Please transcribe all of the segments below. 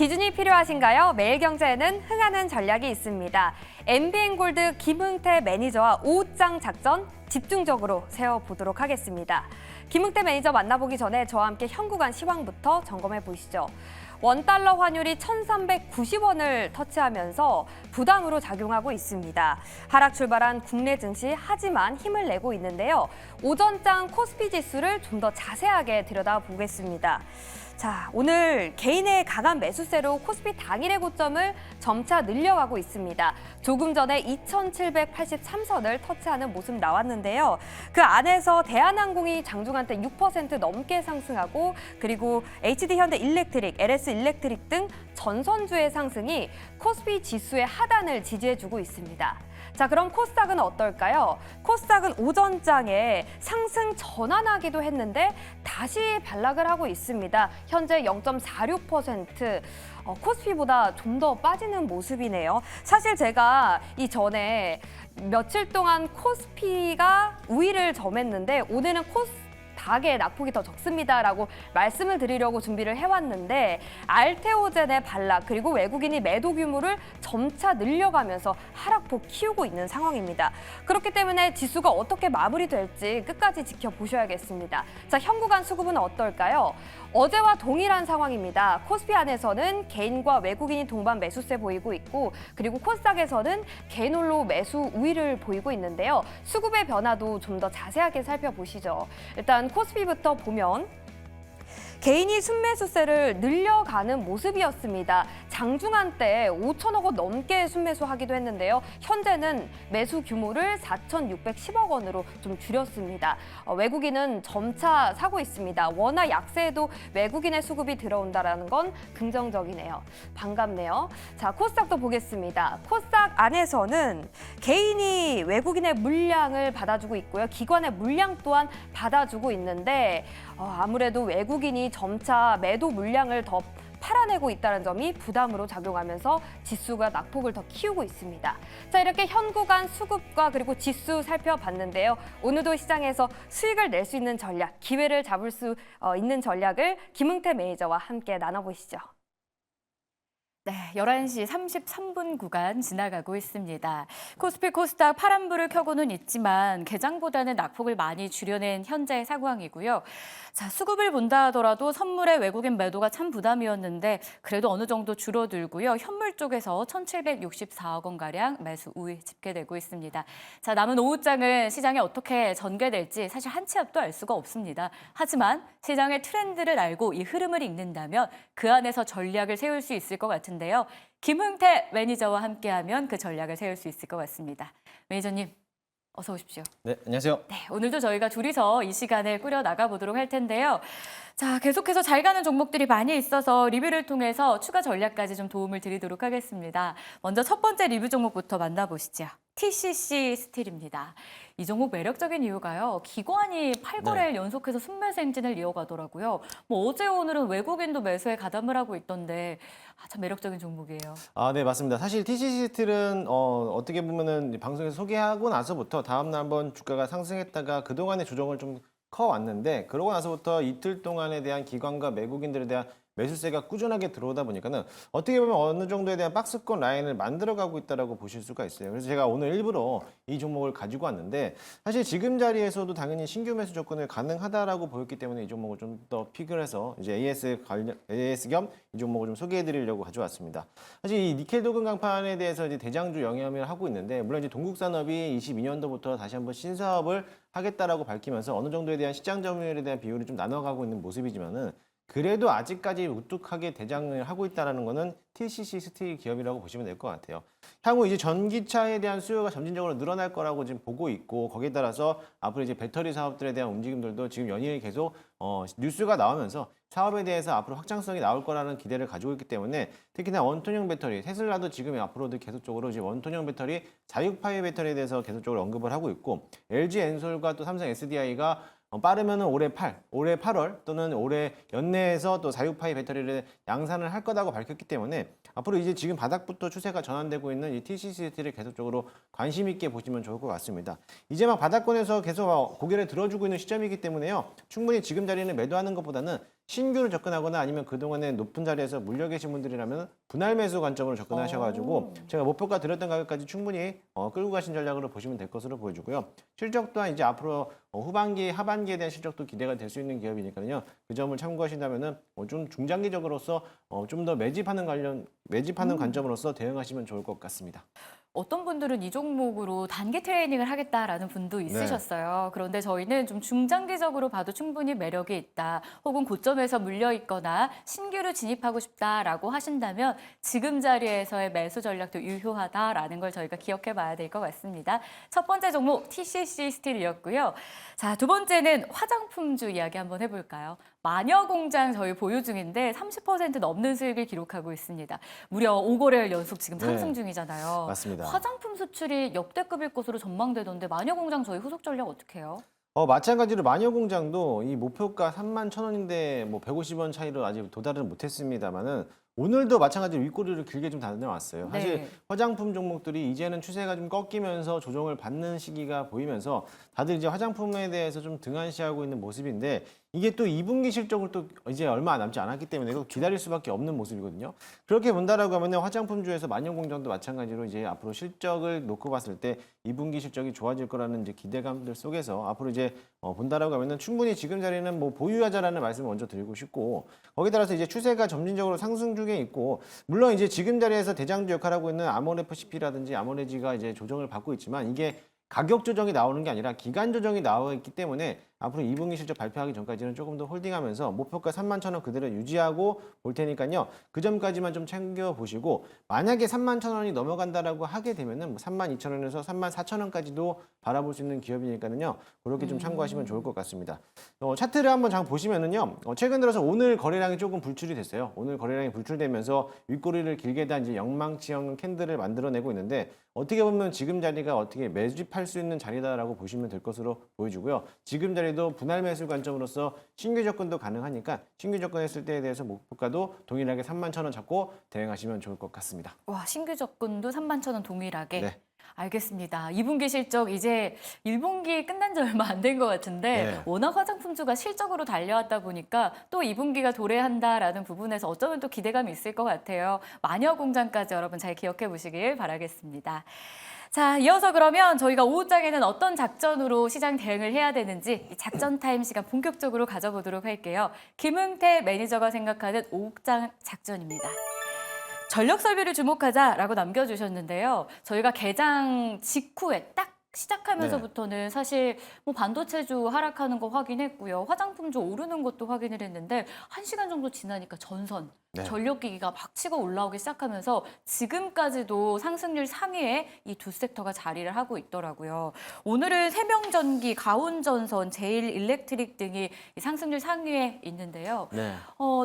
기준이 필요하신가요? 매일경제에는 흥하는 전략이 있습니다. MBN골드 김흥태 매니저와 오후장 작전 집중적으로 세워보도록 하겠습니다. 김흥태 매니저 만나보기 전에 저와 함께 현구간 시황부터 점검해 보시죠. 원달러 환율이 1,390원을 터치하면서 부담으로 작용하고 있습니다. 하락 출발한 국내 증시 하지만 힘을 내고 있는데요. 오전장 코스피 지수를 좀 더 자세하게 들여다보겠습니다. 자, 오늘 개인의 강한 매수세로 코스피 당일의 고점을 점차 늘려가고 있습니다. 조금 전에 2,783선을 터치하는 모습 나왔는데요. 그 안에서 대한항공이 장중한 때 6% 넘게 상승하고 그리고 HD현대 일렉트릭, LS 일렉트릭 등 전선주의 상승이 코스피 지수의 하단을 지지해주고 있습니다. 자, 그럼 코스닥은 어떨까요? 코스닥은 오전장에 상승 전환하기도 했는데 다시 반락을 하고 있습니다. 현재 0.46%, 코스피보다 좀 더 빠지는 모습이네요. 사실 제가 이전에 며칠 동안 코스피가 우위를 점했는데 오늘은 닭의 낙폭이 더 적습니다라고 말씀을 드리려고 준비를 해왔는데 알테오젠의 반락 그리고 외국인이 매도 규모를 점차 늘려가면서 하락폭 키우고 있는 상황입니다. 그렇기 때문에 지수가 어떻게 마무리될지 끝까지 지켜보셔야겠습니다. 자, 현구간 수급은 어떨까요? 어제와 동일한 상황입니다. 코스피 안에서는 개인과 외국인이 동반 매수세 보이고 있고 그리고 코스닥에서는 개인 홀로 매수 우위를 보이고 있는데요. 수급의 변화도 좀 더 자세하게 살펴보시죠. 일단 코스피부터 보면 개인이 순매수세를 늘려가는 모습이었습니다. 장중한 때 5천억 원 넘게 순매수하기도 했는데요. 현재는 매수 규모를 4,610억 원으로 좀 줄였습니다. 외국인은 점차 사고 있습니다. 워낙 약세에도 외국인의 수급이 들어온다는 건 긍정적이네요. 반갑네요. 자, 코스닥도 보겠습니다. 코스닥 안에서는 개인이 외국인의 물량을 받아주고 있고요. 기관의 물량 또한 받아주고 있는데 아무래도 외국인이 점차 매도 물량을 더 팔아내고 있다는 점이 부담으로 작용하면서 지수가 낙폭을 더 키우고 있습니다. 자, 이렇게 현구간 수급과 그리고 지수 살펴봤는데요. 오늘도 시장에서 수익을 낼 수 있는 전략, 기회를 잡을 수 있는 전략을 김흥태 매니저와 함께 나눠보시죠. 네, 11시 33분 구간 지나가고 있습니다. 코스피 코스닥 파란불을 켜고는 있지만 개장보다는 낙폭을 많이 줄여낸 현재 상황이고요. 자, 수급을 본다 하더라도 선물의 외국인 매도가 참 부담이었는데 그래도 어느 정도 줄어들고요. 현물 쪽에서 1,764억 원가량 매수 우위 집계되고 있습니다. 자, 남은 오후장은 시장에 어떻게 전개될지 사실 한 치 앞도 알 수가 없습니다. 하지만 시장의 트렌드를 알고 이 흐름을 읽는다면 그 안에서 전략을 세울 수 있을 것 같은데요. 김흥태 매니저와 함께하면 그 전략을 세울 수 있을 것 같습니다. 매니저님, 어서 오십시오. 네, 안녕하세요. 네, 오늘도 저희가 둘이서 이 시간을 꾸려 나가 보도록 할 텐데요. 자, 계속해서 잘 가는 종목들이 많이 있어서 리뷰를 통해서 추가 전략까지 좀 도움을 드리도록 하겠습니다. 먼저 첫 번째 리뷰 종목부터 만나보시죠. TCC 스틸입니다. 이 종목 매력적인 이유가요. 기관이 8거래일 연속해서 순매수 행진을 이어가더라고요. 어제 오늘은 외국인도 매수에 가담을 하고 있던데 참 매력적인 종목이에요. 네, 맞습니다. 사실 TCC 스틸은 어떻게 보면은 방송에서 소개하고 나서부터 다음날 한번 주가가 상승했다가 그동안의 조정을 좀 커왔는데 그러고 나서부터 이틀 동안에 대한 기관과 외국인들에 대한 매수세가 꾸준하게 들어오다 보니까는 어떻게 보면 어느 정도에 대한 박스권 라인을 만들어가고 있다라고 보실 수가 있어요. 그래서 제가 오늘 일부러 이 종목을 가지고 왔는데 사실 지금 자리에서도 당연히 신규 매수 조건을 가능하다라고 보였기 때문에 이 종목을 좀 더 픽을 해서 이제 AS 겸 이 종목을 좀 소개해드리려고 가져왔습니다. 사실 이 니켈 도금 강판에 대해서 이제 대장주 영위를 하고 있는데 물론 이제 동국산업이 22년도부터 다시 한번 신사업을 하겠다라고 밝히면서 어느 정도에 대한 시장 점유율에 대한 비율을 좀 나눠가고 있는 모습이지만은. 그래도 아직까지 우뚝하게 대장을 하고 있다는 거는 TCC 스틸 기업이라고 보시면 될 것 같아요. 향후 이제 전기차에 대한 수요가 점진적으로 늘어날 거라고 지금 보고 있고 거기에 따라서 앞으로 이제 배터리 사업들에 대한 움직임들도 지금 연일 계속 뉴스가 나오면서 사업에 대해서 앞으로 확장성이 나올 거라는 기대를 가지고 있기 때문에 특히나 원톤형 배터리, 테슬라도 지금 앞으로도 계속적으로 이제 원톤형 배터리, 자유파이 배터리에 대해서 계속적으로 언급을 하고 있고 LG 엔솔과 또 삼성 SDI가 빠르면은 올해 8월 또는 올해 연내에서 또 자유파이 배터리를 양산을 할 거라고 밝혔기 때문에 앞으로 이제 지금 바닥부터 추세가 전환되고 있는 이 TCC를 계속적으로 관심 있게 보시면 좋을 것 같습니다. 이제 막 바닥권에서 계속 고개를 들어주고 있는 시점이기 때문에요. 충분히 지금 자리는 매도하는 것보다는 신규로 접근하거나 아니면 그동안에 높은 자리에서 물려 계신 분들이라면 분할 매수 관점으로 접근하셔가지고 제가 목표가 드렸던 가격까지 충분히 끌고 가신 전략으로 보시면 될 것으로 보여지고요. 실적 또한 이제 앞으로 후반기, 하반기에 대한 실적도 기대가 될 수 있는 기업이니까요. 그 점을 참고하신다면은 좀 중장기적으로서 좀 더 매집하는 관점으로서 대응하시면 좋을 것 같습니다. 어떤 분들은 이 종목으로 단기 트레이닝을 하겠다라는 분도 있으셨어요. 그런데 저희는 좀 중장기적으로 봐도 충분히 매력이 있다. 혹은 고점에서 물려 있거나 신규로 진입하고 싶다라고 하신다면 지금 자리에서의 매수 전략도 유효하다라는 걸 저희가 기억해 봐야 될 것 같습니다. 첫 번째 종목 TCC 스틸이었고요. 자, 두 번째는 화장품주 이야기 한번 해볼까요? 마녀공장 저희 보유 중인데 30% 넘는 수익을 기록하고 있습니다. 무려 5거래일 연속 지금 상승 네, 중이잖아요. 맞습니다. 화장품 수출이 역대급일 것으로 전망되던데 마녀공장 저희 후속 전략 어떻게 해요? 마찬가지로 마녀공장도 이 목표가 31,000원인데 뭐 150원 차이로 아직 도달은 못했습니다만은 오늘도 마찬가지로 윗꼬리를 길게 좀 다녀왔어요. 사실 네. 화장품 종목들이 이제는 추세가 좀 꺾이면서 조정을 받는 시기가 보이면서 다들 이제 화장품에 대해서 좀 등한시하고 있는 모습인데 이게 또 2분기 실적을 또 이제 얼마 남지 않았기 때문에 이거 기다릴 수밖에 없는 모습이거든요. 그렇게 본다라고 하면 화장품주에서 마녀공장도 마찬가지로 이제 앞으로 실적을 놓고 봤을 때 2분기 실적이 좋아질 거라는 이제 기대감들 속에서 앞으로 이제 본다라고 하면은 충분히 지금 자리는 뭐 보유하자라는 말씀을 먼저 드리고 싶고 거기에 따라서 이제 추세가 점진적으로 상승 중에 있고 물론 이제 지금 자리에서 대장주 역할을 하고 있는 아모레프시피라든지 아모레지가 이제 조정을 받고 있지만 이게 가격 조정이 나오는 게 아니라 기간 조정이 나와 있기 때문에 앞으로 2분기 실적 발표하기 전까지는 조금 더 홀딩하면서 목표가 31,000원 그대로 유지하고 볼 테니까요. 그 점까지만 좀 챙겨보시고 만약에 31,000원이 넘어간다라고 하게 되면은 32,000원에서 34,000원까지도 바라볼 수 있는 기업이니까요. 그렇게 좀 참고하시면 좋을 것 같습니다. 차트를 한번 잠깐 보시면은요. 최근 들어서 오늘 거래량이 조금 불출이 됐어요. 오늘 거래량이 불출되면서 윗꼬리를 길게 단 이제 영망치형 캔들을 만들어내고 있는데 어떻게 보면 지금 자리가 어떻게 매집할 수 있는 자리다라고 보시면 될 것으로 보여지고요. 지금 자리도 분할 매수 관점으로서 신규 접근도 가능하니까 신규 접근했을 때에 대해서 목표가도 동일하게 31,000원 잡고 대응하시면 좋을 것 같습니다. 와, 신규 접근도 31,000원 동일하게. 네. 알겠습니다. 2분기 실적 이제 1분기 끝난 지 얼마 안 된 것 같은데 네. 워낙 화장품주가 실적으로 달려왔다 보니까 또 2분기가 도래한다라는 부분에서 어쩌면 또 기대감이 있을 것 같아요. 마녀공장까지 여러분 잘 기억해 보시길 바라겠습니다. 자, 이어서 그러면 저희가 오후장에는 어떤 작전으로 시장 대응을 해야 되는지 이 작전 타임 시간 본격적으로 가져보도록 할게요. 김흥태 매니저가 생각하는 오후장 작전입니다. 전력 설비를 주목하자라고 남겨주셨는데요. 저희가 개장 직후에 딱 시작하면서부터는 사실 뭐 반도체주 하락하는 거 확인했고요. 화장품주 오르는 것도 확인을 했는데 1시간 정도 지나니까 전선, 네. 전력기기가 막 치고 올라오기 시작하면서 지금까지도 상승률 상위에 이 두 섹터가 자리를 하고 있더라고요. 오늘은 세명전기, 가온전선, 제일일렉트릭 등이 이 상승률 상위에 있는데요. 네.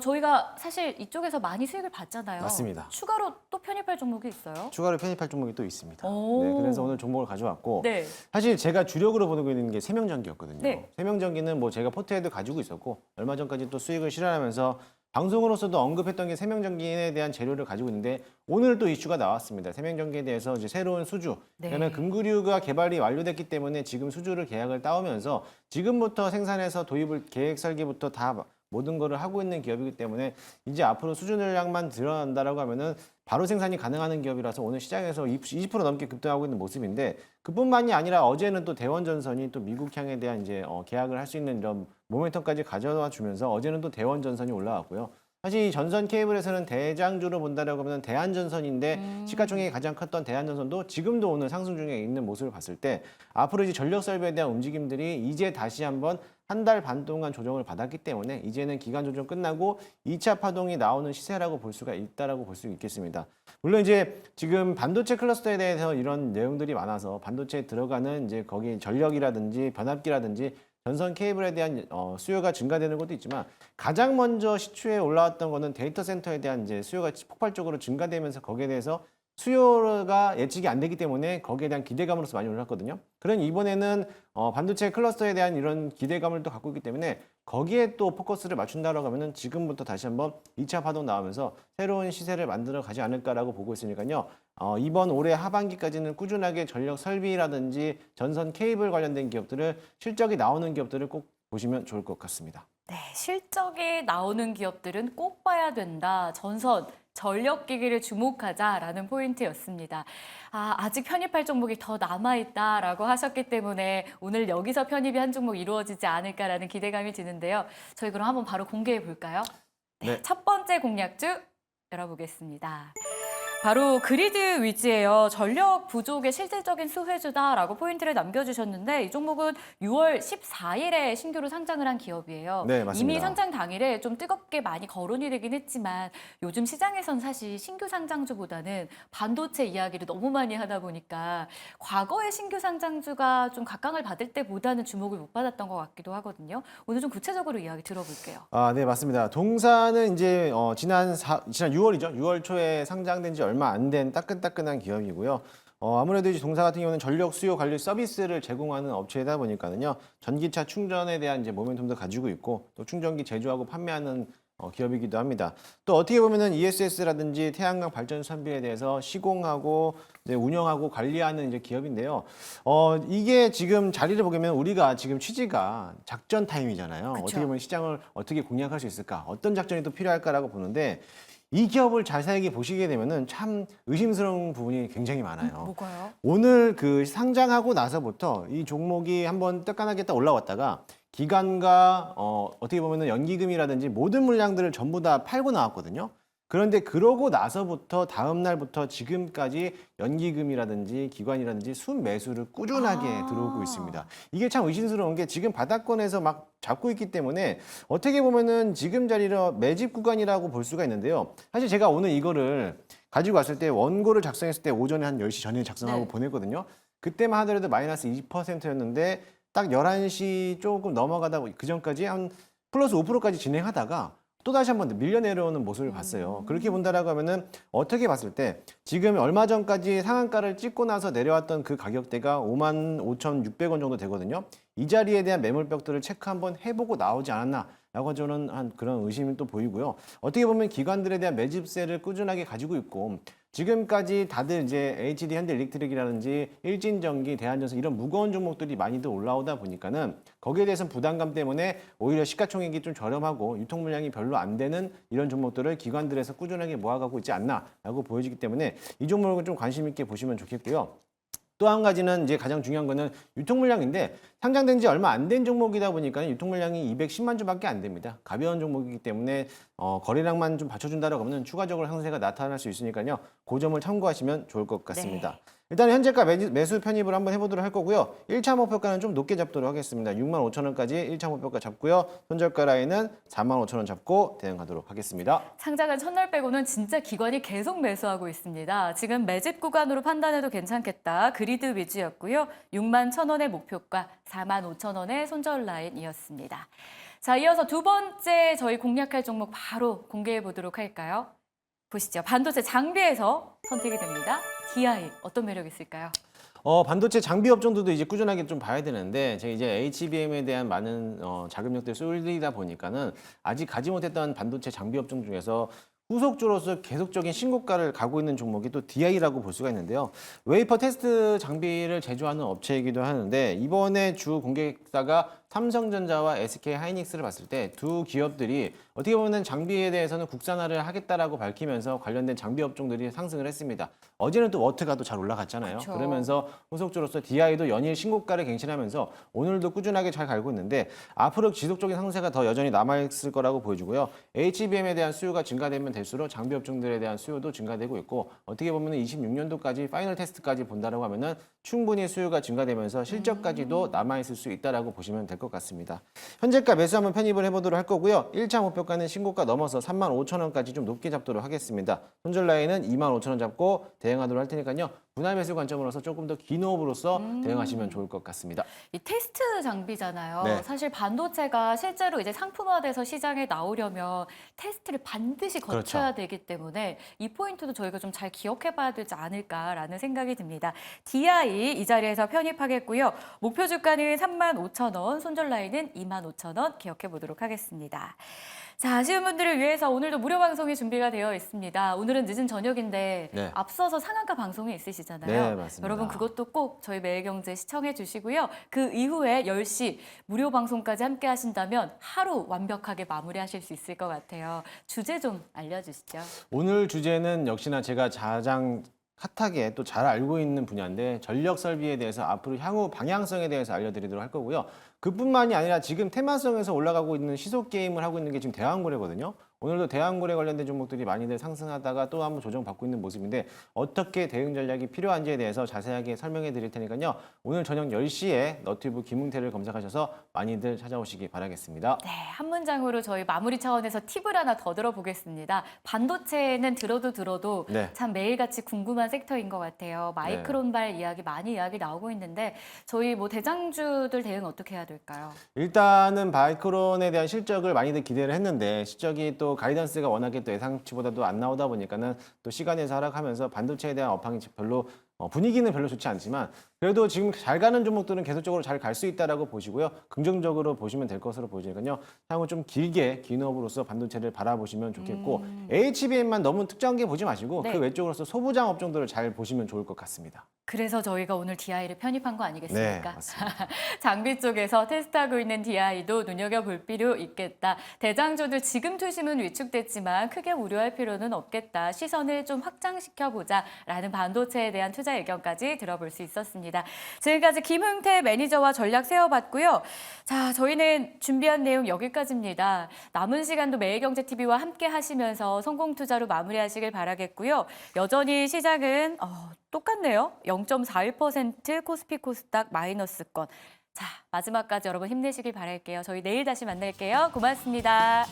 저희가 사실 이쪽에서 많이 수익을 봤잖아요. 맞습니다. 추가로 또 편입할 종목이 있어요? 추가로 편입할 종목이 또 있습니다. 오. 네, 그래서 오늘 종목을 가져왔고 네. 사실 제가 주력으로 보고 있는 게 세명전기였거든요. 네. 세명전기는 뭐 제가 포트에도 가지고 있었고 얼마 전까지 또 수익을 실현하면서 방송으로서도 언급했던 게 세명전기에 대한 재료를 가지고 있는데 오늘 또 이슈가 나왔습니다. 세명전기에 대해서 이제 새로운 수주, 네. 그러니까 금구류가 개발이 완료됐기 때문에 지금 수주를 계약을 따오면서 지금부터 생산해서 도입을 계획 설계부터 다 모든 거를 하고 있는 기업이기 때문에 이제 앞으로 수주 전략만 드러난다라고 하면은 바로 생산이 가능한 기업이라서 오늘 시장에서 20% 넘게 급등하고 있는 모습인데 그뿐만이 아니라 어제는 또 대원전선이 또 미국향에 대한 이제 계약을 할 수 있는 이런 모멘텀까지 가져와 주면서 어제는 또 대원전선이 올라왔고요. 사실 이 전선 케이블에서는 대장주로 본다라고 하면 대한전선인데 시가총액이 가장 컸던 대한전선도 지금도 오늘 상승 중에 있는 모습을 봤을 때 앞으로 이제 전력 설비에 대한 움직임들이 이제 다시 한번 한 달 반 동안 조정을 받았기 때문에 이제는 기간 조정 끝나고 2차 파동이 나오는 시세라고 볼 수가 있다라고 볼 수 있겠습니다. 물론 이제 지금 반도체 클러스터에 대해서 이런 내용들이 많아서 반도체에 들어가는 이제 거기 전력이라든지 변압기라든지 전선 케이블에 대한 수요가 증가되는 것도 있지만 가장 먼저 시추에 올라왔던 거는 데이터 센터에 대한 이제 수요가 폭발적으로 증가되면서 거기에 대해서 수요가 예측이 안 되기 때문에 거기에 대한 기대감으로서 많이 올랐거든요. 그런 이번에는 반도체 클러스터에 대한 이런 기대감을 또 갖고 있기 때문에 거기에 또 포커스를 맞춘다라고 하면은 지금부터 다시 한번 2차 파동 나오면서 새로운 시세를 만들어 가지 않을까라고 보고 있으니까요. 이번 올해 하반기까지는 꾸준하게 전력 설비라든지 전선 케이블 관련된 기업들을 실적이 나오는 기업들을 꼭 보시면 좋을 것 같습니다. 네, 실적이 나오는 기업들은 꼭 봐야 된다. 전선, 전력기기를 주목하자라는 포인트였습니다. 아직 편입할 종목이 더 남아있다라고 하셨기 때문에 오늘 여기서 편입이 한 종목 이루어지지 않을까라는 기대감이 드는데요. 저희 그럼 한번 바로 공개해 볼까요? 네. 첫 번째 공략주 열어보겠습니다. 바로 그리드 위즈예요. 전력 부족의 실질적인 수혜주다라고 포인트를 남겨주셨는데 이 종목은 6월 14일에 신규로 상장을 한 기업이에요. 네, 맞습니다. 이미 상장 당일에 좀 뜨겁게 많이 거론이 되긴 했지만 요즘 시장에선 사실 신규 상장주보다는 반도체 이야기를 너무 많이 하다 보니까 과거의 신규 상장주가 좀 각광을 받을 때보다는 주목을 못 받았던 것 같기도 하거든요. 오늘 좀 구체적으로 이야기 들어볼게요. 네, 맞습니다. 동사는 이제 지난 6월이죠. 6월 초에 상장된 지 얼마 안 된 따끈따끈한 기업이고요. 아무래도 이제 동사 같은 경우는 전력 수요 관리 서비스를 제공하는 업체이다 보니까는요. 전기차 충전에 대한 이제 모멘텀도 가지고 있고 또 충전기 제조하고 판매하는 기업이기도 합니다. 또 어떻게 보면은 ESS라든지 태양광 발전 선비에 대해서 시공하고 이제 운영하고 관리하는 이제 기업인데요. 이게 지금 자리를 보면 우리가 지금 취지가 작전 타임이잖아요. 그쵸. 어떻게 보면 시장을 어떻게 공략할 수 있을까? 어떤 작전이 또 필요할까라고 보는데 이 기업을 자세하게 보시게 되면은 참 의심스러운 부분이 굉장히 많아요. 뭐가요? 오늘 그 상장하고 나서부터 이 종목이 한번 뜨끈하게 딱 올라왔다가 기관과 어떻게 보면은 연기금이라든지 모든 물량들을 전부 다 팔고 나왔거든요. 그런데 그러고 나서부터 다음 날부터 지금까지 연기금이라든지 기관이라든지 순매수를 꾸준하게 들어오고 있습니다. 이게 참 의심스러운 게 지금 바닥권에서 막 잡고 있기 때문에 어떻게 보면은 지금 자리로 매집 구간이라고 볼 수가 있는데요. 사실 제가 오늘 이거를 가지고 왔을 때 원고를 작성했을 때 오전에 한 10시 전에 작성하고 네. 보냈거든요. 그때만 하더라도 마이너스 20%였는데 딱 11시 조금 넘어가다 그 전까지 한 플러스 5%까지 진행하다가 또다시 한번 밀려 내려오는 모습을 봤어요. 그렇게 본다라고 하면은 어떻게 봤을 때 지금 얼마 전까지 상한가를 찍고 나서 내려왔던 그 가격대가 55,600원 정도 되거든요. 이 자리에 대한 매물벽들을 체크 한번 해보고 나오지 않았나라고 저는 한 그런 의심이 또 보이고요. 어떻게 보면 기관들에 대한 매집세를 꾸준하게 가지고 있고 지금까지 다들 이제 HD 현대일렉트릭이라든지 일진전기, 대한전선 이런 무거운 종목들이 많이들 올라오다 보니까는 거기에 대해서 부담감 때문에 오히려 시가총액이 좀 저렴하고 유통 물량이 별로 안 되는 이런 종목들을 기관들에서 꾸준하게 모아가고 있지 않나라고 보여지기 때문에 이 종목을 좀 관심 있게 보시면 좋겠고요. 또 한 가지는 이제 가장 중요한 거는 유통 물량인데 상장된 지 얼마 안 된 종목이다 보니까 유통 물량이 210만 주밖에 안 됩니다. 가벼운 종목이기 때문에 거래량만 좀 받쳐준다라고 하면 추가적으로 상세가 나타날 수 있으니까요. 그 점을 참고하시면 좋을 것 같습니다. 네. 일단 현재가 매수 편입을 한번 해보도록 할 거고요. 1차 목표가는 좀 높게 잡도록 하겠습니다. 65,000원까지 1차 목표가 잡고요. 손절가 라인은 45,000원 잡고 대응하도록 하겠습니다. 상장한 첫날 빼고는 진짜 기관이 계속 매수하고 있습니다. 지금 매집 구간으로 판단해도 괜찮겠다. 그리드 위주였고요. 61,000원의 목표가 45,000원의 손절 라인이었습니다. 자, 이어서 두 번째 저희 공략할 종목 바로 공개해 보도록 할까요? 보시죠. 반도체 장비에서 선택이 됩니다. DI 어떤 매력이 있을까요? 반도체 장비 업종들도 이제 꾸준하게 좀 봐야 되는데 제가 이제 HBM에 대한 많은 자금력들이 쏠리다 보니까는 아직 가지 못했던 반도체 장비 업종 중에서 후속주로서 계속적인 신고가를 가고 있는 종목이 또 DI라고 볼 수가 있는데요. 웨이퍼 테스트 장비를 제조하는 업체이기도 하는데 이번에 주 공개사가 삼성전자와 SK 하이닉스를 봤을 때 두 기업들이 어떻게 보면 장비에 대해서는 국산화를 하겠다라고 밝히면서 관련된 장비 업종들이 상승을 했습니다. 어제는 또 워트가 또 잘 올라갔잖아요. 그쵸. 그러면서 후속주로서 DI도 연일 신고가를 갱신하면서 오늘도 꾸준하게 잘 갈고 있는데 앞으로 지속적인 상세가 더 여전히 남아있을 거라고 보여지고요. HBM에 대한 수요가 증가되면 될수록 장비 업종들에 대한 수요도 증가되고 있고 어떻게 보면 26년도까지 파이널 테스트까지 본다라고 하면은 충분히 수요가 증가되면서 실적까지도 남아있을 수 있다라고 보시면 될 것 같습니다. 현재가 매수 한번 편입을 해보도록 할 거고요. 1차 목표가는 신고가 넘어서 35,000원까지 좀 높게 잡도록 하겠습니다. 손절 라인은 25,000원 잡고 대응하도록 할 테니까요. 분할 매수 관점으로서 조금 더 긴 호흡으로서 대응하시면 좋을 것 같습니다. 이 테스트 장비잖아요. 네. 사실 반도체가 실제로 이제 상품화돼서 시장에 나오려면 테스트를 반드시 거쳐야 그렇죠. 되기 때문에 이 포인트도 저희가 좀 잘 기억해봐야 되지 않을까라는 생각이 듭니다. DI 이 자리에서 편입하겠고요. 목표 주가는 35,000원, 손절 라인은 25,000원 기억해 보도록 하겠습니다. 자, 아쉬운 분들을 위해서 오늘도 무료 방송이 준비가 되어 있습니다. 오늘은 늦은 저녁인데 네. 앞서서 상한가 방송이 있으시잖아요. 네, 맞습니다. 여러분 그것도 꼭 저희 매일경제 시청해 주시고요. 그 이후에 10시 무료 방송까지 함께 하신다면 하루 완벽하게 마무리하실 수 있을 것 같아요. 주제 좀 알려주시죠. 오늘 주제는 역시나 제가 가장 핫하게 또 잘 알고 있는 분야인데 전력 설비에 대해서 앞으로 향후 방향성에 대해서 알려드리도록 할 거고요. 그뿐만이 아니라 지금 테마성에서 올라가고 있는 시속 게임을 하고 있는 게 지금 대왕고래거든요. 오늘도 대왕고래 관련된 종목들이 많이들 상승하다가 또 한번 조정받고 있는 모습인데 어떻게 대응 전략이 필요한지에 대해서 자세하게 설명해 드릴 테니까요. 오늘 저녁 10시에 너튜브 김웅태를 검색하셔서 많이들 찾아오시기 바라겠습니다. 네, 한 문장으로 저희 마무리 차원에서 팁을 하나 더 들어보겠습니다. 반도체는 들어도 네. 참 매일같이 궁금한 섹터인 것 같아요. 마이크론발 이야기 많이 나오고 있는데 저희 뭐 대장주들 대응 어떻게 해야 될까요? 일단은 바이크론에 대한 실적을 많이들 기대를 했는데 실적이 또 가이던스가 워낙에 또 예상치보다도 안 나오다 보니까는 또 시간에서 하락하면서 반도체에 대한 업황이 별로 분위기는 별로 좋지 않지만 그래도 지금 잘 가는 종목들은 계속적으로 잘 갈 수 있다라고 보시고요. 긍정적으로 보시면 될 것으로 보이니까요. 향후 좀 길게 기업으로서 반도체를 바라보시면 좋겠고 HBM만 너무 특정한 게 보지 마시고 네. 그 외쪽으로서 소부장 업종들을 잘 보시면 좋을 것 같습니다. 그래서 저희가 오늘 DI를 편입한 거 네, 아니겠습니까? 맞습니다. 장비 쪽에서 테스트하고 있는 DI도 눈여겨볼 필요 있겠다. 대장주들 지금 투심은 위축됐지만 크게 우려할 필요는 없겠다. 시선을 좀 확장시켜보자라는 반도체에 대한 투자 의견까지 들어볼 수 있었습니다. 지금까지 김흥태 매니저와 전략 세워봤고요. 자, 저희는 준비한 내용 여기까지입니다. 남은 시간도 매일경제TV와 함께 하시면서 성공 투자로 마무리하시길 바라겠고요. 여전히 시장은 똑같네요. 0.41% 코스피 코스닥 마이너스권. 자, 마지막까지 여러분 힘내시길 바랄게요. 저희 내일 다시 만날게요. 고맙습니다.